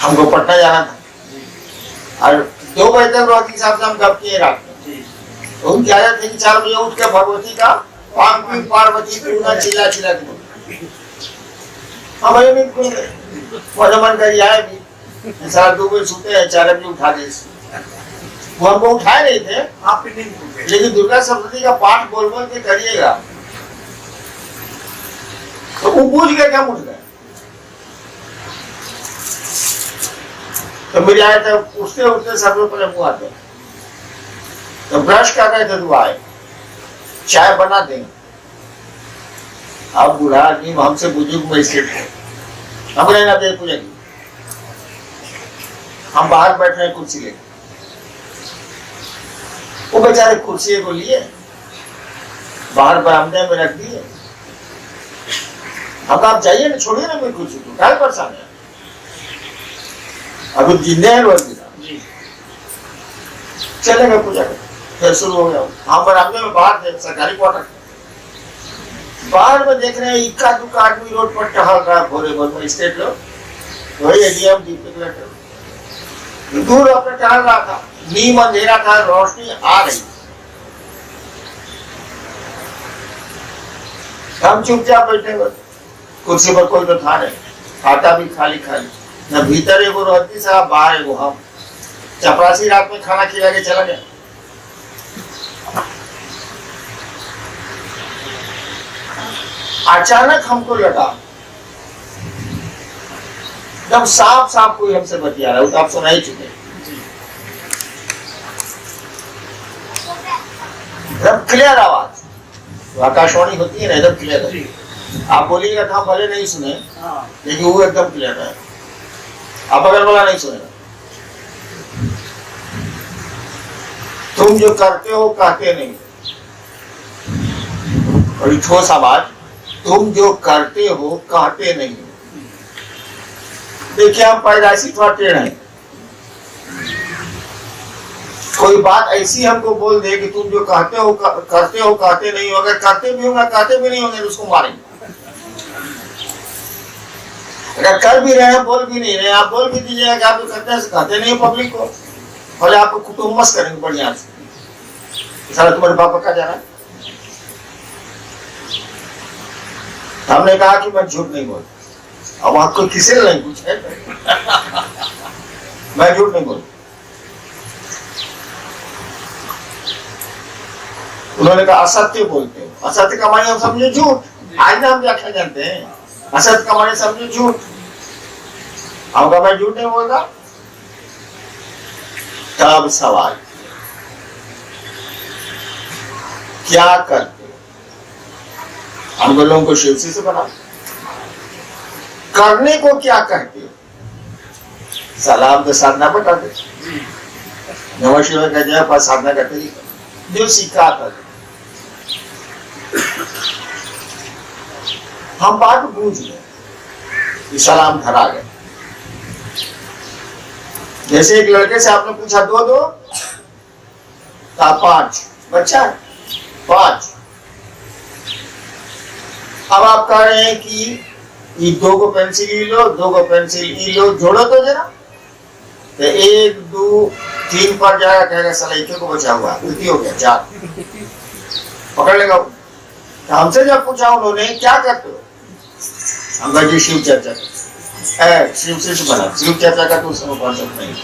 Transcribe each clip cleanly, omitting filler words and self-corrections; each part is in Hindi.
हमको पटना जाना था और 2 बजे तक रोहती साहब से हम गप किए रात में। तो हम क्या थे कि 4 बजे उठ के भगवती का पार्वती पूरा चिल्ला चिल्ला के हमारे नहीं खुल गए। मन कर आए भी सारा 2 बजे सोते हैं, 4 बजे उठा दे। वो हमको उठाए नहीं थे, आपकी नींद खुल गई। लेकिन दुर्गा सप्तशती का पाठ बोल बोल के करिएगा तो वो पूछ गए कि हम उठ गए। तो मेरे आए थे, उठते उठते सबसे पहले मुँह आते, तो ब्रश कर रहे थे तो आए, चाय बना दें। अब बुढ़ा आदमी हमसे बुजुर्ग मजिस्ट्रेट थे, हमने ना दे पूजा की। हम बाहर बैठ रहे कुर्सी लेकर, वो बेचारे कुर्सी को लिए बाहर बरामदे में रख दिए। हम आप जाइए ना, छोड़िए ना मेरी कुर्सी को, क्या परेशान है। अभी जिंदे हैं रोज चले गए पूजा कर, फिर शुरू हो गया। हम बरामदे में बाहर थे, सरकारी क्वार्टर बाहर में देख रहे हैं इक्का दुक्का आदमी रोड पर टहल रहा है। भोरे भोर में स्टेट लोग वही एडीएम दीपक लेटर दूर अपने टहल रहा था, नीम अंधेरा था, रोशनी आ रही। हम चुपचाप बैठे हुए, कुर्सी पर कोई तो था नहीं, खाता भी खाली खाली, न भीतर एगो रोहती साहब, बाहर एगो हम। चपरासी रात में खाना खिला के चला गया। अचानक हमको लगा जब साफ साफ कोई हमसे बतिया रहा है, तो आप सुना ही चुके। जब क्लियर आवाज, तो आकाशवाणी होती है ना, एकदम क्लियर। आप बोलिएगा था भले नहीं सुने, लेकिन वो एकदम क्लियर है, आप अगर बोला नहीं सुनेगा। तुम जो करते हो कहते नहीं, और ठोस आवाज, तुम जो करते हो कहते नहीं। देखिए हम पैदाइशी थोड़ा टेढ़ हैं, कोई बात ऐसी हमको बोल दे कि तुम जो कहते हो करते हो कहते नहीं हो, अगर करते भी होगा कहते भी नहीं होंगे तो उसको मारेंगे। अगर कर भी रहे हैं बोल भी नहीं रहे, आप बोल भी दीजिएगा कि आप करते हैं कहते नहीं हो पब्लिक को, भले आपको कुटुम्ब मस्त करेंगे बढ़िया से, सारा तुम्हारे पापा का जा रहा है। हमने कहा कि मैं झूठ नहीं बोलता, अब आपको किसी ने नहीं पूछा मैं झूठ नहीं बोलता। उन्होंने कहा असत्य बोलते हो, असत्य का माने हम समझे झूठ। आज ना हम व्याख्या जानते हैं, असत्य का माने समझे झूठ। हम कहा मैं झूठ नहीं बोलता। तब सवाल, क्या करते हम लोगों को शिवसी से बना, करने को क्या कहते हो? सलाम तो साधना बताते, नमः शिवाय का जय पर साधना करते जो सीखा था। हम बात बूझ गए, सलाम धरा गए। जैसे एक लड़के से आपने पूछा 2-2 का 5 बच्चा 5। अब आप कह रहे हैं कि ये 2 को पेंसिल ई लो, 2 को पेंसिल ई लो, जोड़ो तो जरा, तो 1 2 3 पर जाएगा, कहेगा साला एक को बचा हुआ, कितनी हो गया 4, पकड़ लेगा। तो हमसे जब पूछा उन्होंने क्या करते हो, हम जी शिव चर्चा शिव से बना, शिव चर्चा का तो समय कॉन्सेप्ट नहीं,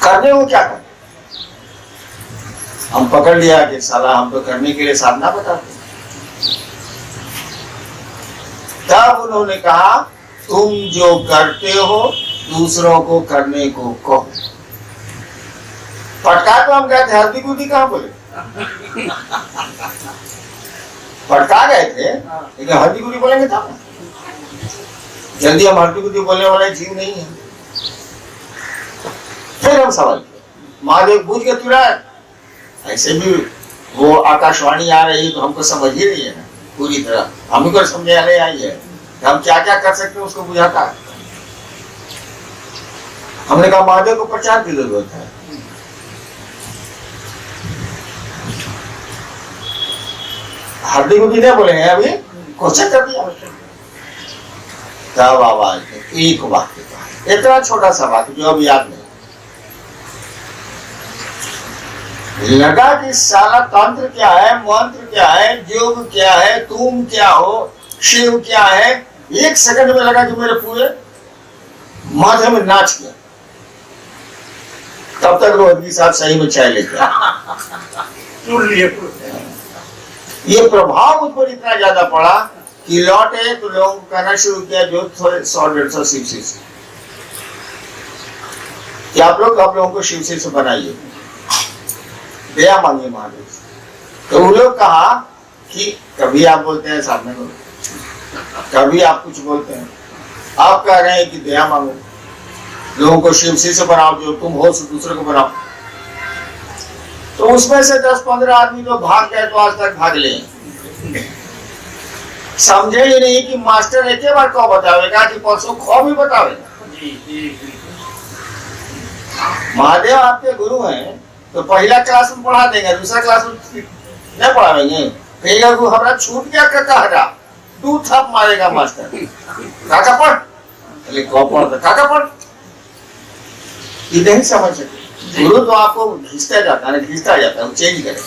करने को क्या करते। हम पकड़ लिया कि साला हम तो करने के लिए साधना बताते। तब उन्होंने कहा तुम जो करते हो दूसरों को करने को कहो। पटका तो हम कहते हल्दी गुदी कहाँ बोले, पटका गए थे, लेकिन हल्दी गुदी बोलेंगे तब। जल्दी हम हल्दी गुदी बोलने वाले जीव नहीं है। फिर हम सवाल किया, महादेव बूझ के तुरा ऐसे भी वो आकाशवाणी आ रही है तो हमको समझ ही नहीं है ना पूरी तरह, हम को समझाने आई है हम क्या क्या कर सकते हैं उसको बुझाता है। हमने कहा महादेव को प्रचार की जरूरत है। हल्दी गुदी नहीं बोले हैं, अभी क्वेश्चन कर दिया। तब आवाज ने एक वाक्य कहा, इतना छोटा सा वाक्य जो अब याद नहीं। लगा कि साला तंत्र क्या है, मंत्र क्या है, योग क्या है, तुम क्या हो, शिव क्या है। एक सेकंड में लगा कि मेरे पूरे माथे में नाच गया। तब तक रोहतगी साहब सही में चाय लेके ये प्रभाव मुझ पर इतना ज्यादा पड़ा कि लौटे तो लोगों को कहना शुरू किया जो थोड़े 100-150 शिव से कि आप लोगों को शिव से बनाइए, दया मांगिए महादेव से। तो वो लोग कहा कि कभी आप बोलते हैं सामने को, कभी आप कुछ बोलते हैं, आप कह रहे हैं कि दया मांगो, लोगों को शिव से बनाओ, जो तुम हो दूसरे को बनाओ। तो उसमें से 10-15 आदमी तो भाग गए, तो आज तक भाग ले। समझे ही नहीं कि मास्टर एक बार कौ बतावेगा कि परसों खौ भी बतावेगा। महादेव आपके गुरु हैं तो पहला क्लास में पढ़ा देंगे, दूसरा क्लास में नहीं पढ़ावेंगे। कहेगा गुरु हमारा छूट गया काका, 2 थप मारेगा मास्टर, काका पढ़, काका पढ़। ये नहीं समझ सकते। गुरु तो आपको घिसता जाता है, वो चेंज करेगा।